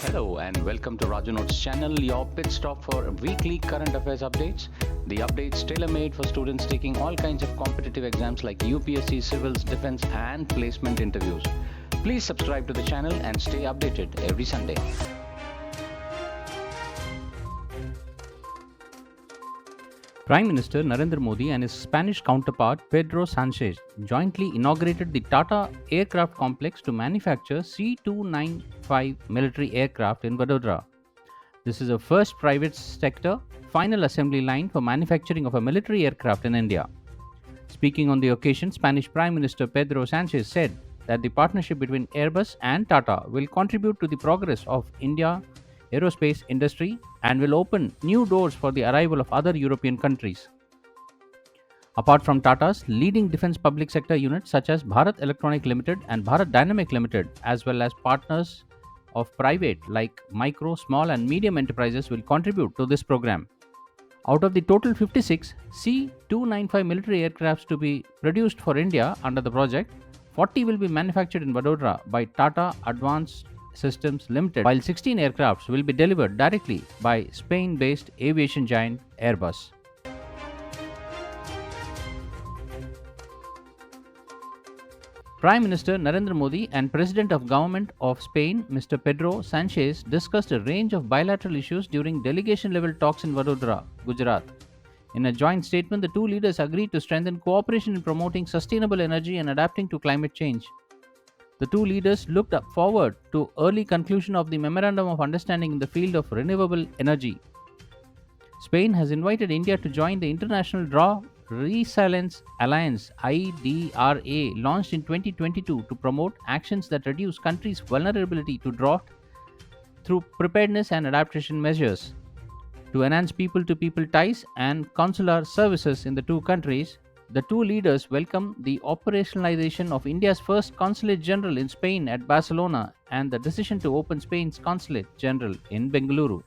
Hello and welcome to Raju Notes channel, your pit stop for weekly current affairs updates. The updates tailor-made for students taking all kinds of competitive exams like UPSC, civils, defense and placement interviews. Please subscribe to the channel and stay updated every Sunday. Prime Minister Narendra Modi and his Spanish counterpart Pedro Sanchez jointly inaugurated the Tata aircraft complex to manufacture C-295 military aircraft in Vadodara. This is the first private sector final assembly line for manufacturing of a military aircraft in India. Speaking on the occasion, Spanish Prime Minister Pedro Sanchez said that the partnership between Airbus and Tata will contribute to the progress of India aerospace industry and will open new doors for the arrival of other European countries. Apart from Tata's leading defense public sector units such as Bharat Electronic Limited and Bharat Dynamic Limited, as well as partners of private like micro, small and medium enterprises will contribute to this program. Out of the total 56 C-295 military aircrafts to be produced for India under the project, 40 will be manufactured in Vadodara by Tata Advanced Systems Limited, while 16 aircrafts will be delivered directly by Spain-based aviation giant Airbus. Prime Minister Narendra Modi and President of Government of Spain, Mr. Pedro Sanchez, discussed a range of bilateral issues during delegation-level talks in Vadodara, Gujarat. In a joint statement, the two leaders agreed to strengthen cooperation in promoting sustainable energy and adapting to climate change. The two leaders looked forward to early conclusion of the Memorandum of Understanding in the field of renewable energy. Spain has invited India to join the International Drought Resilience Alliance (IDRA) launched in 2022 to promote actions that reduce countries' vulnerability to drought through preparedness and adaptation measures. To enhance people-to-people ties and consular services in the two countries, the two leaders welcome the operationalization of India's first Consulate General in Spain at Barcelona and the decision to open Spain's Consulate General in Bengaluru.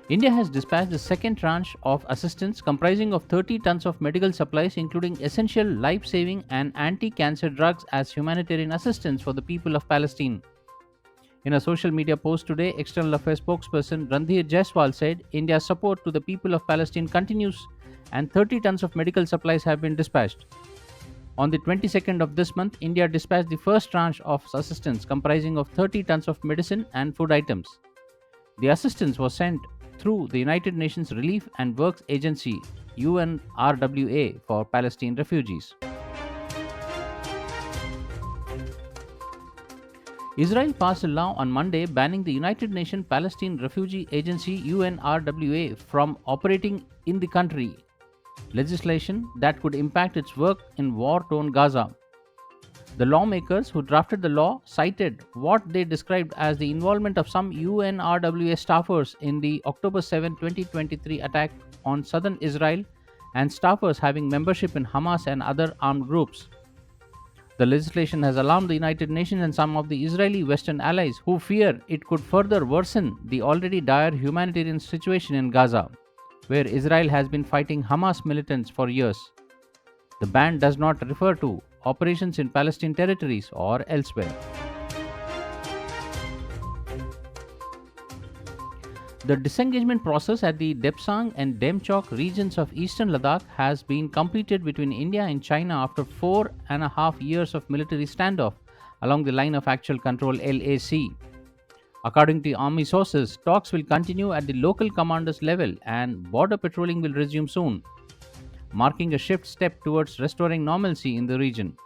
India has dispatched the second tranche of assistance comprising of 30 tons of medical supplies including essential life-saving and anti-cancer drugs as humanitarian assistance for the people of Palestine. In a social media post today, External Affairs spokesperson Randhir Jaiswal said India's support to the people of Palestine continues and 30 tons of medical supplies have been dispatched. On the 22nd of this month, India dispatched the first tranche of assistance comprising of 30 tons of medicine and food items. The assistance was sent through the United Nations Relief and Works Agency UNRWA for Palestine refugees. Israel passed a law on Monday banning the United Nations Palestine Refugee Agency UNRWA from operating in the country, legislation that could impact its work in war-torn Gaza. The lawmakers who drafted the law cited what they described as the involvement of some UNRWA staffers in the October 7, 2023 attack on southern Israel and staffers having membership in Hamas and other armed groups. The legislation has alarmed the United Nations and some of the Israeli Western allies who fear it could further worsen the already dire humanitarian situation in Gaza, where Israel has been fighting Hamas militants for years. The ban does not refer to operations in Palestinian territories or elsewhere. The disengagement process at the Depsang and Demchok regions of eastern Ladakh has been completed between India and China after 4.5 years of military standoff along the line of actual control LAC. According to army sources, talks will continue at the local commanders level and border patrolling will resume soon, marking a step towards restoring normalcy in the region.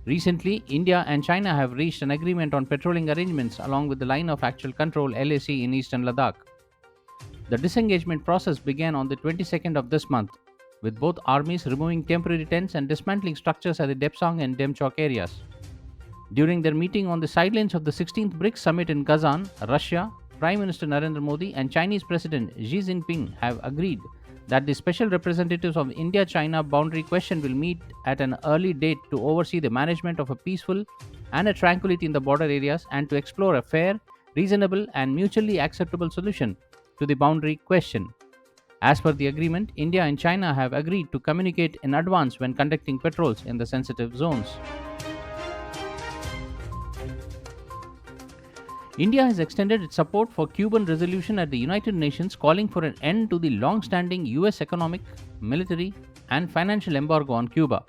Recently, India and China have reached an agreement on patrolling arrangements along with the line of actual control LAC in eastern Ladakh. The disengagement process began on the 22nd of this month, with both armies removing temporary tents and dismantling structures at the Depsang and Demchok areas. During their meeting on the sidelines of the 16th BRICS summit in Kazan, Russia, Prime Minister Narendra Modi and Chinese President Xi Jinping have agreed that the special representatives of India-China boundary question will meet at an early date to oversee the management of a peaceful and a tranquility in the border areas and to explore a fair, reasonable and mutually acceptable solution to the boundary question. As per the agreement, India and China have agreed to communicate in advance when conducting patrols in the sensitive zones. India has extended its support for Cuban resolution at the United Nations, calling for an end to the long-standing US economic, military, and financial embargo on Cuba.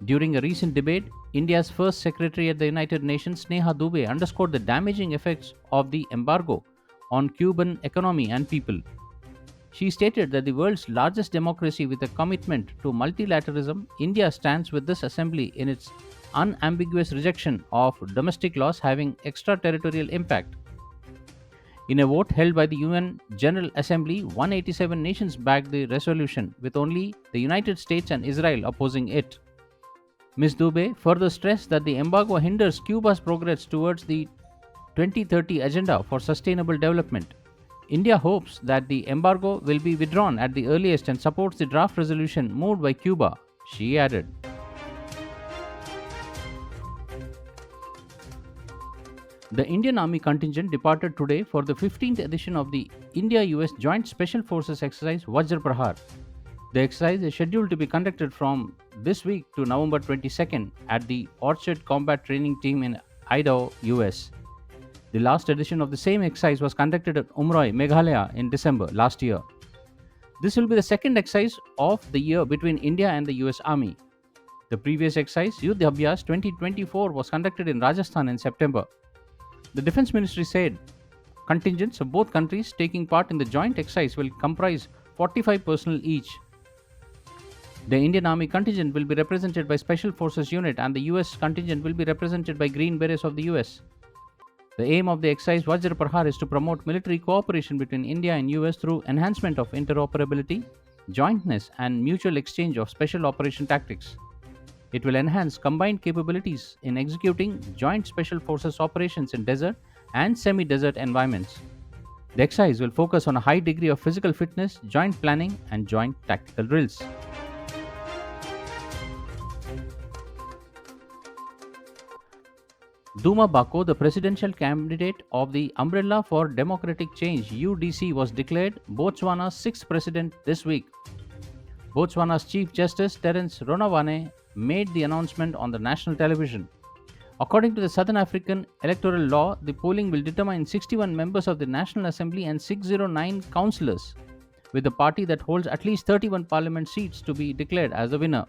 During a recent debate, India's first secretary at the United Nations, Sneha Dubey, underscored the damaging effects of the embargo on Cuban economy and people. She stated that the world's largest democracy with a commitment to multilateralism, India stands with this assembly in its unambiguous rejection of domestic laws having extraterritorial impact. In a vote held by the UN General Assembly, 187 nations backed the resolution, with only the United States and Israel opposing it. Ms. Dubey further stressed that the embargo hinders Cuba's progress towards the 2030 Agenda for Sustainable Development. India hopes that the embargo will be withdrawn at the earliest and supports the draft resolution moved by Cuba, she added. The Indian Army contingent departed today for the 15th edition of the India-US Joint Special Forces exercise Vajra Prahar. The exercise is scheduled to be conducted from this week to November 22nd at the Orchard Combat Training Team in Idaho, US. The last edition of the same exercise was conducted at UNRWA, Meghalaya in December last year. This will be the second exercise of the year between India and the US Army. The previous exercise, Yudh Abhyas 2024, was conducted in Rajasthan in September. The Defense Ministry said contingents of both countries taking part in the joint exercise will comprise 45 personnel each. The Indian Army contingent will be represented by Special Forces Unit and the US contingent will be represented by Green Berets of the US. The aim of the exercise Vajra Prahar is to promote military cooperation between India and US through enhancement of interoperability, jointness, and mutual exchange of special operation tactics. It will enhance combined capabilities in executing joint special forces operations in desert and semi-desert environments. The exercise will focus on a high degree of physical fitness, joint planning, and joint tactical drills. Duma Bako, the presidential candidate of the Umbrella for Democratic Change (UDC), was declared Botswana's sixth president this week. Botswana's Chief Justice Terence Ronawane made the announcement on the national television. According to the Southern African electoral law, the polling will determine 61 members of the National Assembly and 609 councillors, with the party that holds at least 31 parliament seats to be declared as the winner.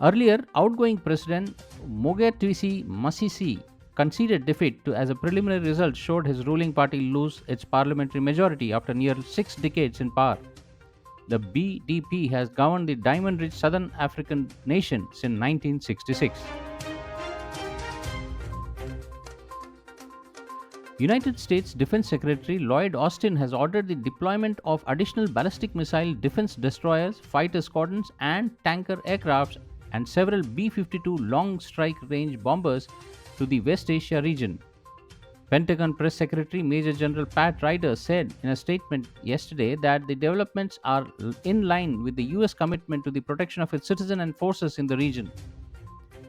Earlier, outgoing President Mogetwisi Masisi conceded defeat as a preliminary result showed his ruling party lose its parliamentary majority after near 6 decades in power. The BDP has governed the diamond-rich Southern African nation since 1966. United States Defense Secretary Lloyd Austin has ordered the deployment of additional ballistic missile defense destroyers, fighter squadrons, and tanker aircrafts and several B-52 long strike range bombers to the West Asia region. Pentagon Press Secretary Major General Pat Ryder said in a statement yesterday that the developments are in line with the US commitment to the protection of its citizens and forces in the region,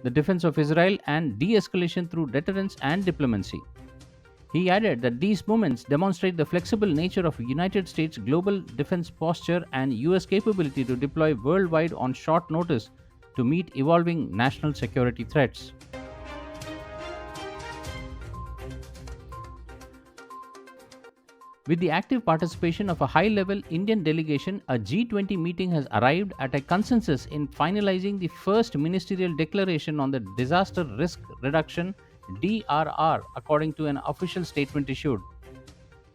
the defense of Israel, and de-escalation through deterrence and diplomacy. He added that these movements demonstrate the flexible nature of United States' global defense posture and US capability to deploy worldwide on short notice to meet evolving national security threats. With the active participation of a high-level Indian delegation, a G20 meeting has arrived at a consensus in finalizing the first ministerial declaration on the Disaster Risk Reduction (DRR), according to an official statement issued.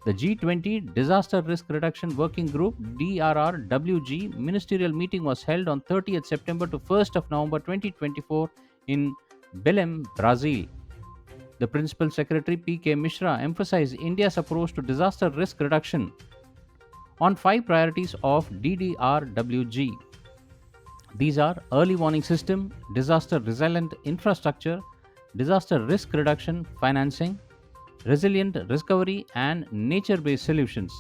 The G20 Disaster Risk Reduction Working Group (DRRWG) ministerial meeting was held on 30th September to 1st of November 2024 in Belém, Brazil. The Principal Secretary P.K. Mishra emphasized India's approach to disaster risk reduction on 5 priorities of DDRWG. These are early warning system, disaster resilient infrastructure, disaster risk reduction financing, resilient recovery, and nature-based solutions.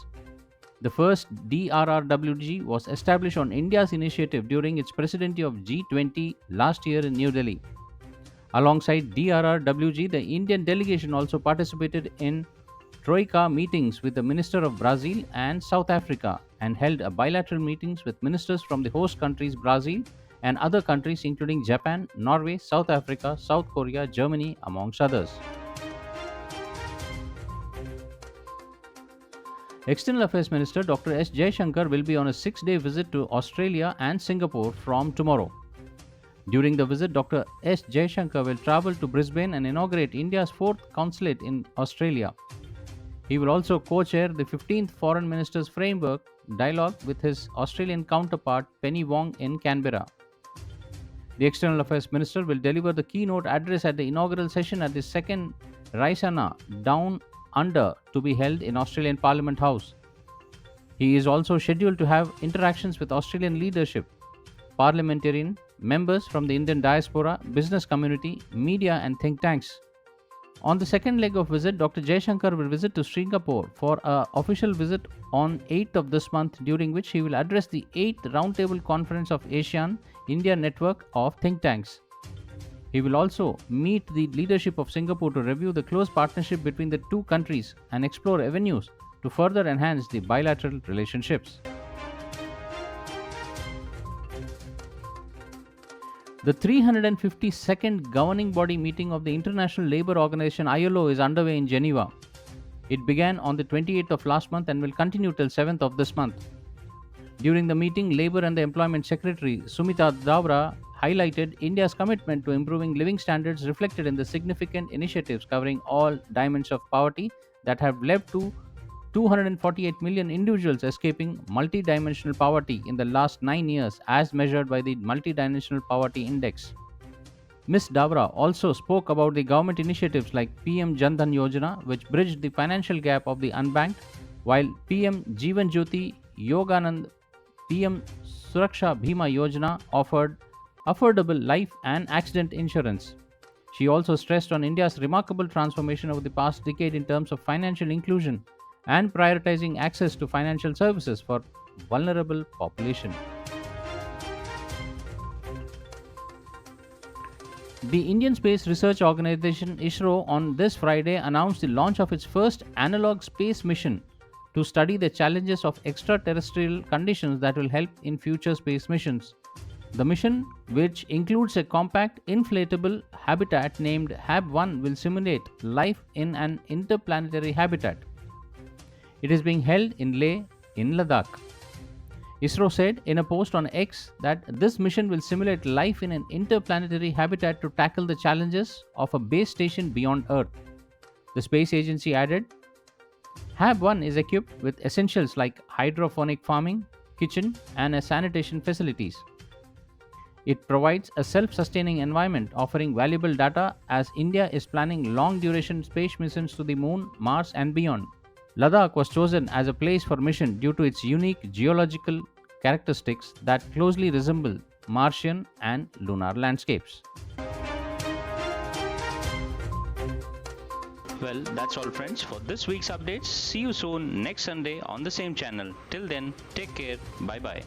The first DRRWG was established on India's initiative during its presidency of G20 last year in New Delhi. Alongside DRRWG, the Indian delegation also participated in Troika meetings with the Minister of Brazil and South Africa and held bilateral meetings with ministers from the host countries Brazil and other countries including Japan, Norway, South Africa, South Korea, Germany, amongst others. External Affairs Minister Dr. S. Jaishankar will be on a 6-day visit to Australia and Singapore from tomorrow. During the visit, Dr. S. Jaishankar will travel to Brisbane and inaugurate India's 4th consulate in Australia. He will also co-chair the 15th Foreign Ministers Framework Dialogue with his Australian counterpart Penny Wong in Canberra. The External Affairs Minister will deliver the keynote address at the inaugural session at the 2nd Raisana Down Under to be held in Australian Parliament House. He is also scheduled to have interactions with Australian leadership, parliamentarian, members from the Indian diaspora, business community, media and think tanks. On the second leg of visit, Dr. Jaishankar will visit to Singapore for an official visit on 8th of this month, during which he will address the 8th Roundtable Conference of ASEAN India Network of Think Tanks. He will also meet the leadership of Singapore to review the close partnership between the two countries and explore avenues to further enhance the bilateral relationships. The 352nd governing body meeting of the International Labour Organization ILO is underway in Geneva. It began on the 28th of last month and will continue till 7th of this month. During the meeting, Labour and the Employment Secretary Sumita Davra highlighted India's commitment to improving living standards reflected in the significant initiatives covering all dimensions of poverty that have led to 248 million individuals escaping multidimensional poverty in the last 9 years as measured by the Multidimensional Poverty Index. Ms. Davra also spoke about the government initiatives like PM Jan Dhan Yojana, which bridged the financial gap of the unbanked, while PM Jeevan Jyoti Yoganand PM Suraksha Bhima Yojana offered affordable life and accident insurance. She also stressed on India's remarkable transformation over the past decade in terms of financial inclusion and prioritizing access to financial services for vulnerable population. The Indian Space Research Organization ISRO on this Friday announced the launch of its first analog space mission to study the challenges of extraterrestrial conditions that will help in future space missions. The mission, which includes a compact inflatable habitat named HAB-1, will simulate life in an interplanetary habitat. It is being held in Leh, in Ladakh. ISRO said in a post on X that this mission will simulate life in an interplanetary habitat to tackle the challenges of a base station beyond Earth. The space agency added, HAB-1 is equipped with essentials like hydroponic farming, kitchen, and sanitation facilities. It provides a self-sustaining environment, offering valuable data as India is planning long-duration space missions to the Moon, Mars, and beyond. Ladakh was chosen as a place for mission due to its unique geological characteristics that closely resemble Martian and lunar landscapes. Well, that's all friends for this week's updates. See you soon next Sunday on the same channel. Till then, take care. Bye bye.